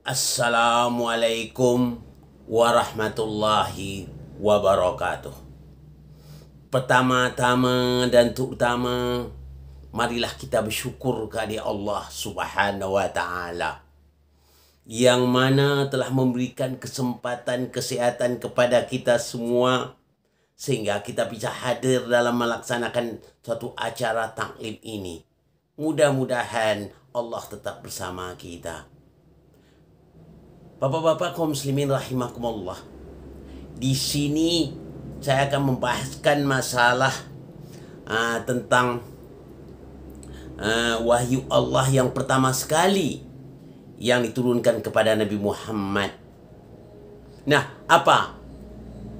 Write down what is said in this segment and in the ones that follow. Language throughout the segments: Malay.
Assalamualaikum warahmatullahi wabarakatuh. Pertama-tama dan terutama, marilah kita bersyukur kepada Allah Subhanahu wa Ta'ala, yang mana telah memberikan kesempatan kesehatan kepada kita semua, sehingga kita bisa hadir dalam melaksanakan suatu acara taklim ini. Mudah-mudahan Allah tetap bersama kita. Bapak-bapak kaum muslimin rahimakumullah. Di sini saya akan membahaskan masalah tentang wahyu Allah yang pertama sekali yang diturunkan kepada Nabi Muhammad. Nah, apa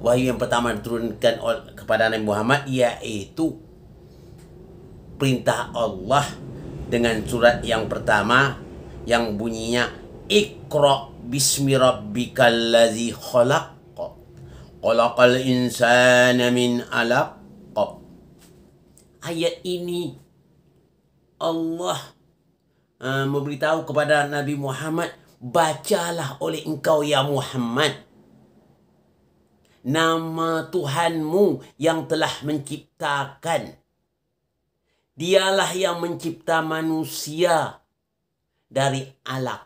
wahyu yang pertama diturunkan kepada Nabi Muhammad? Yaitu perintah Allah dengan surat yang pertama yang bunyinya Iqra bismi rabbikal ladzi khalaq khalaqal insana min alaq. Ayat ini Allah memberitahu kepada Nabi Muhammad, bacalah oleh engkau ya Muhammad nama Tuhanmu yang telah menciptakan. Dialah yang mencipta manusia dari alaq.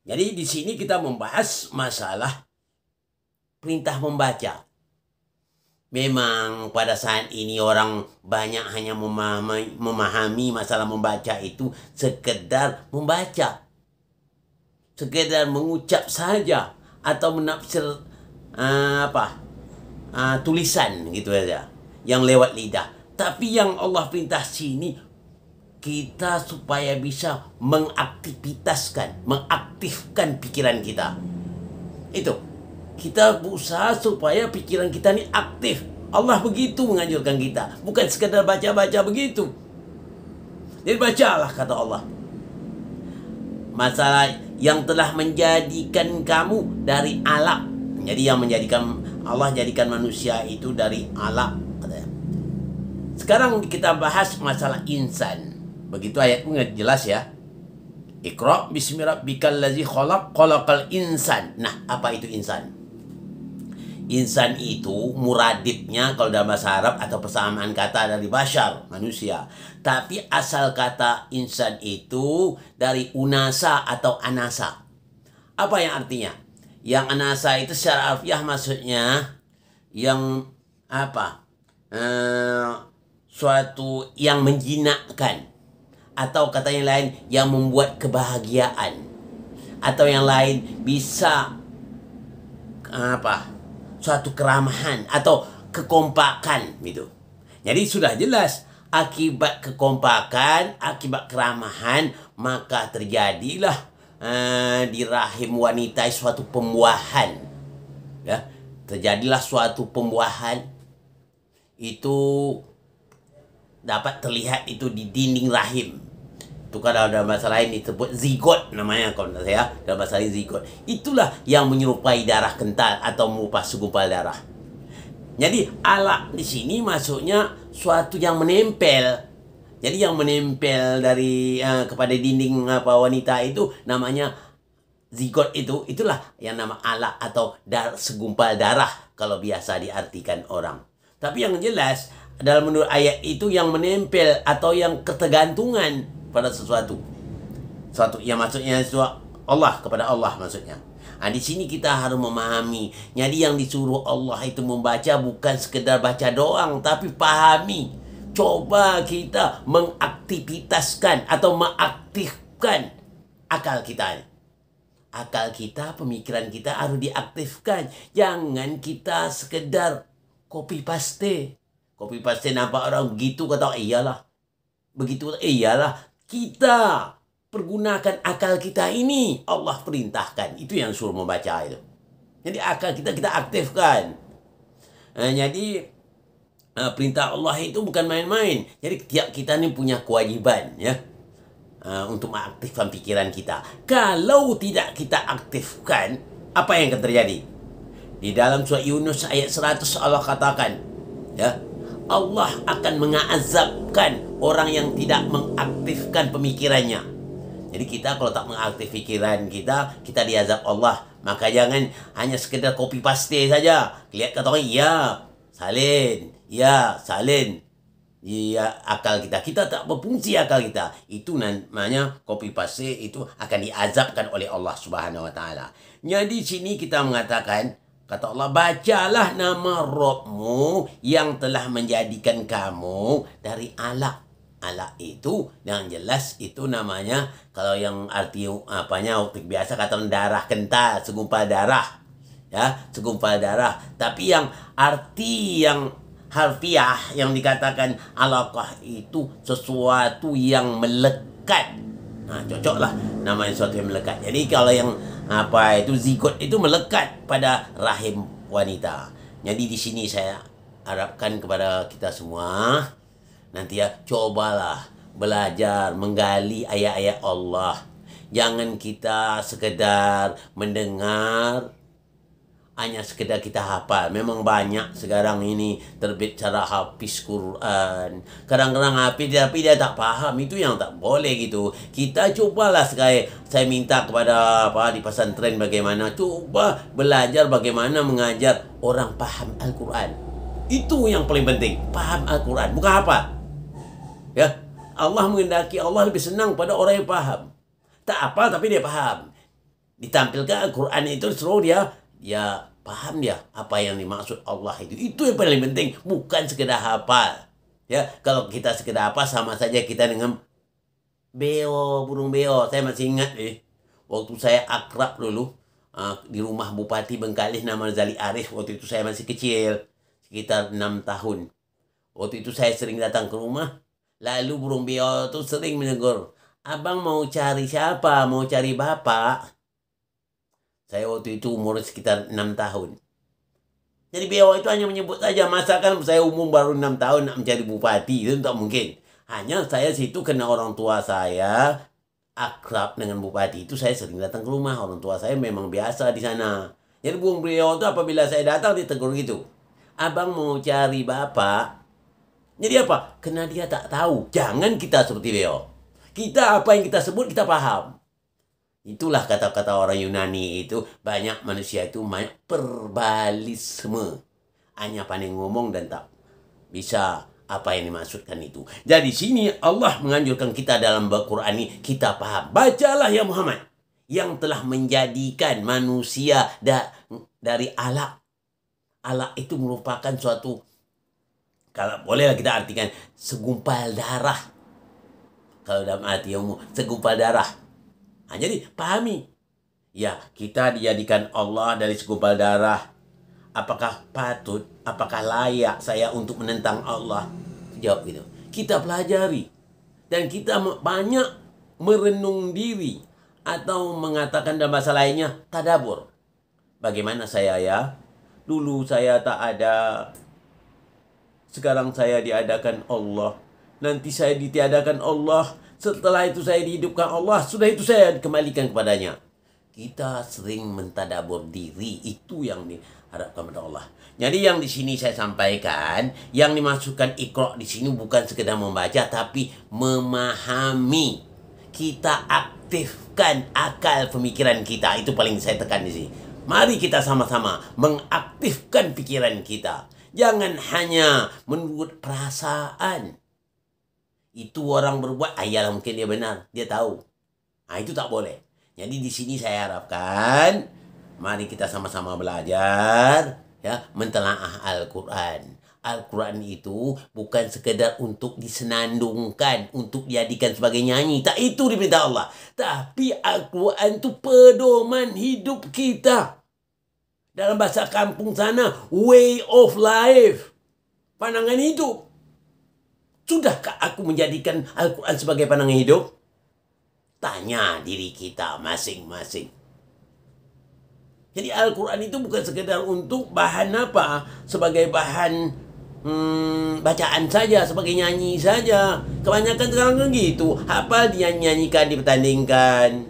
Jadi di sini kita membahas masalah perintah membaca. Memang pada saat ini orang banyak hanya memahami masalah membaca itu sekedar membaca, sekedar mengucap saja, atau menafsir tulisan gitu saja yang lewat lidah. Tapi yang Allah perintah sini, kita supaya bisa mengaktifkan pikiran kita. Itu kita berusaha supaya pikiran kita ini aktif. Allah begitu menganjurkan kita, bukan sekadar baca-baca begitu. Jadi bacalah, kata Allah, masalah yang telah menjadikan kamu dari alaq. Jadi yang menjadikan Allah jadikan manusia itu dari alaq. Sekarang kita bahas masalah insan. Begitu ayatnya jelas ya. Iqra bismi rabbikal ladzi khalaq khalaqal insan. Nah, apa itu insan? Insan itu muradibnya kalau dalam bahasa Arab atau persamaan kata dari bashar, manusia. Tapi asal kata insan itu dari unasa atau anasa. Apa yang artinya? Yang anasa itu secara harfiah maksudnya yang suatu yang menjinakkan, atau kata yang lain yang membuat kebahagiaan, atau yang lain bisa suatu keramahan atau kekompakan gitu. Jadi sudah jelas akibat kekompakan, akibat keramahan, maka terjadilah di rahim wanita suatu pembuahan. Ya, terjadilah suatu pembuahan itu dapat terlihat itu di dinding rahim. Itu kalau dalam bahasa lain disebut zigot namanya, kalau menurut saya dalam bahasa lain zigot. Itulah yang menyerupai darah kental atau merupakan segumpal darah. Jadi alaq di sini maksudnya suatu yang menempel. Jadi yang menempel dari kepada dinding wanita itu namanya zigot. Itulah yang nama alaq atau segumpal darah kalau biasa diartikan orang. Tapi yang jelas dalam menurut ayat itu yang menempel atau yang ketergantungan pada sesuatu yang maksudnya Allah, kepada Allah maksudnya. Di sini kita harus memahami. Jadi yang disuruh Allah itu membaca bukan sekedar baca doang, tapi pahami. Coba kita mengaktivitaskan atau mengaktifkan akal kita. Akal kita, pemikiran kita harus diaktifkan. Jangan kita sekedar copy paste. Copy paste nampak orang begitu, kata iyalah. Begitu, iyalah. Kita pergunakan akal kita ini. Allah perintahkan. Itu yang suruh membaca itu. Jadi akal kita aktifkan. Jadi perintah Allah itu bukan main-main. Jadi tiap kita ini punya kewajiban ya, untuk mengaktifkan pikiran kita. Kalau tidak kita aktifkan, apa yang akan terjadi? Di dalam surah Yunus ayat 100 Allah katakan, ya, Allah akan mengazabkan orang yang tidak mengaktifkan pemikirannya. Jadi kita kalau tak mengaktif pikiran kita, kita diazab Allah. Maka jangan hanya sekedar copy paste saja. Lihat kata orang, ya, salin. Ya, salin. Ya, akal kita. Kita tak berfungsi akal kita. Itu namanya copy paste, itu akan diazabkan oleh Allah Subhanahu Wa Taala. Jadi sini kita mengatakan, kata Allah, bacalah nama Rabbmu yang telah menjadikan kamu dari alaq. Alaq itu yang jelas itu namanya, kalau yang arti apanya waktu biasa kata darah kental, segumpal darah. Ya, segumpal darah. Tapi yang arti yang harfiah yang dikatakan alaqah itu sesuatu yang melekat. Nah, cocoklah namanya sesuatu yang melekat. Jadi kalau yang apa itu zigot itu melekat pada rahim wanita. Jadi di sini saya harapkan kepada kita semua, nanti ya, cobalah belajar menggali ayat-ayat Allah. Jangan kita sekedar mendengar, hanya sekedar kita hafal. Memang banyak sekarang ini terbit cara hafiz Quran. Kadang-kadang hafiz tapi dia tak faham. Itu yang tak boleh gitu. Kita cobalah sekali. Saya minta kepada di pesantren bagaimana. Coba belajar bagaimana mengajar orang faham Al-Quran. Itu yang paling penting. Faham Al-Quran. Bukan apa. Ya, Allah menghendaki, Allah lebih senang pada orang yang faham. Tak hafal tapi dia faham. Ditampilkan Al-Quran itu suruh dia paham dia apa yang dimaksud Allah itu. Itu yang paling penting, bukan sekedar hafal. Ya, kalau kita sekedar hafal sama saja kita dengan beo, burung beo. Saya masih ingat waktu saya akrab dulu di rumah Bupati Bengkalis nama Zali Arif. Waktu itu saya masih kecil, sekitar 6 tahun. Waktu itu saya sering datang ke rumah. Lalu burung beo itu sering menegur, abang mau cari siapa? Mau cari bapak? Saya waktu itu umur sekitar 6 tahun. Jadi beo itu hanya menyebut saja. Masakan saya umur baru 6 tahun nak mencari bupati. Itu tak mungkin. Hanya saya situ kena orang tua saya akrab dengan bupati. Itu saya sering datang ke rumah. Orang tua saya memang biasa di sana. Jadi burung beo itu apabila saya datang dia tegur gitu, abang mau cari bapak? Jadi apa? Karena dia tak tahu. Jangan kita seperti beliau. Kita apa yang kita sebut kita paham. Itulah kata-kata orang Yunani itu. Banyak manusia itu banyak verbalisme. Hanya pandai ngomong dan tak bisa apa yang dimaksudkan itu. Jadi sini Allah menganjurkan kita dalam Al-Quran ini. Kita paham. Bacalah ya Muhammad. Yang telah menjadikan manusia dari alaq. Alaq itu merupakan suatu, kalau bolehlah kita artikan, segumpal darah. Kalau dalam arti umum, segumpal darah. Nah, jadi pahami. Ya, kita dijadikan Allah dari segumpal darah. Apakah patut, apakah layak saya untuk menentang Allah? Jawab gitu. Kita pelajari. Dan kita banyak merenung diri. Atau mengatakan dalam bahasa lainnya, tadabur. Bagaimana saya ya? Dulu saya tak ada. Sekarang saya diadakan Allah. Nanti saya ditiadakan Allah. Setelah itu saya dihidupkan Allah. Sudah itu saya dikembalikan kepadanya. Kita sering mentadabur diri. Itu yang diharapkan kepada Allah. Jadi yang di sini saya sampaikan, yang dimasukkan Iqra di sini bukan sekedar membaca, tapi memahami. Kita aktifkan akal pemikiran kita. Itu paling saya tekan di sini. Mari kita sama-sama mengaktifkan pikiran kita. Jangan hanya menurut perasaan. Itu orang berbuat, ayalah mungkin dia benar, dia tahu. Nah, itu tak boleh. Jadi di sini saya harapkan, mari kita sama-sama belajar, ya, mentelaah Al-Quran. Al-Quran itu bukan sekedar untuk disenandungkan, untuk dijadikan sebagai nyanyi. Tak, itu diperintah Allah. Tapi Al-Quran itu pedoman hidup kita. Dalam bahasa kampung sana, way of life. Pandangan hidup. Sudahkah aku menjadikan Al-Quran sebagai pandangan hidup? Tanya diri kita masing-masing. Jadi Al-Quran itu bukan sekedar untuk bahan apa? Sebagai bahan bacaan saja, sebagai nyanyi saja. Kebanyakan sekarang kan gitu. Apa dinyanyikan, dipertandingkan.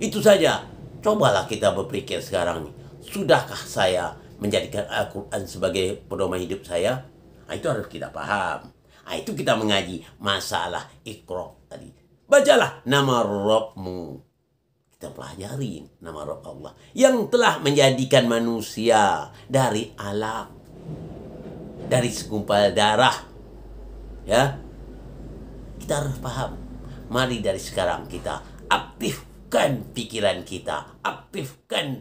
Itu saja. Cobalah kita berpikir sekarang nih. Sudahkah saya menjadikan Al-Quran sebagai pedoman hidup saya? Nah, itu harus kita paham. Nah, itu kita mengaji masalah Iqra tadi. Bacalah nama Rabbmu. Kita pelajari nama Rabb Allah yang telah menjadikan manusia dari alaq, dari segumpal darah. Ya, kita harus paham. Mari dari sekarang kita aktifkan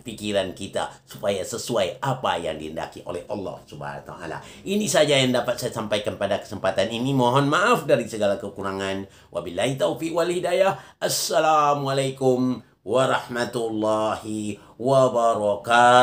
pikiran kita supaya sesuai apa yang dihendaki oleh Allah Subhanahu wa taala. Ini saja yang dapat saya sampaikan pada kesempatan ini. Mohon maaf dari segala kekurangan. Wabillahi taufiq wal hidayah. Assalamualaikum warahmatullahi wabarakatuh.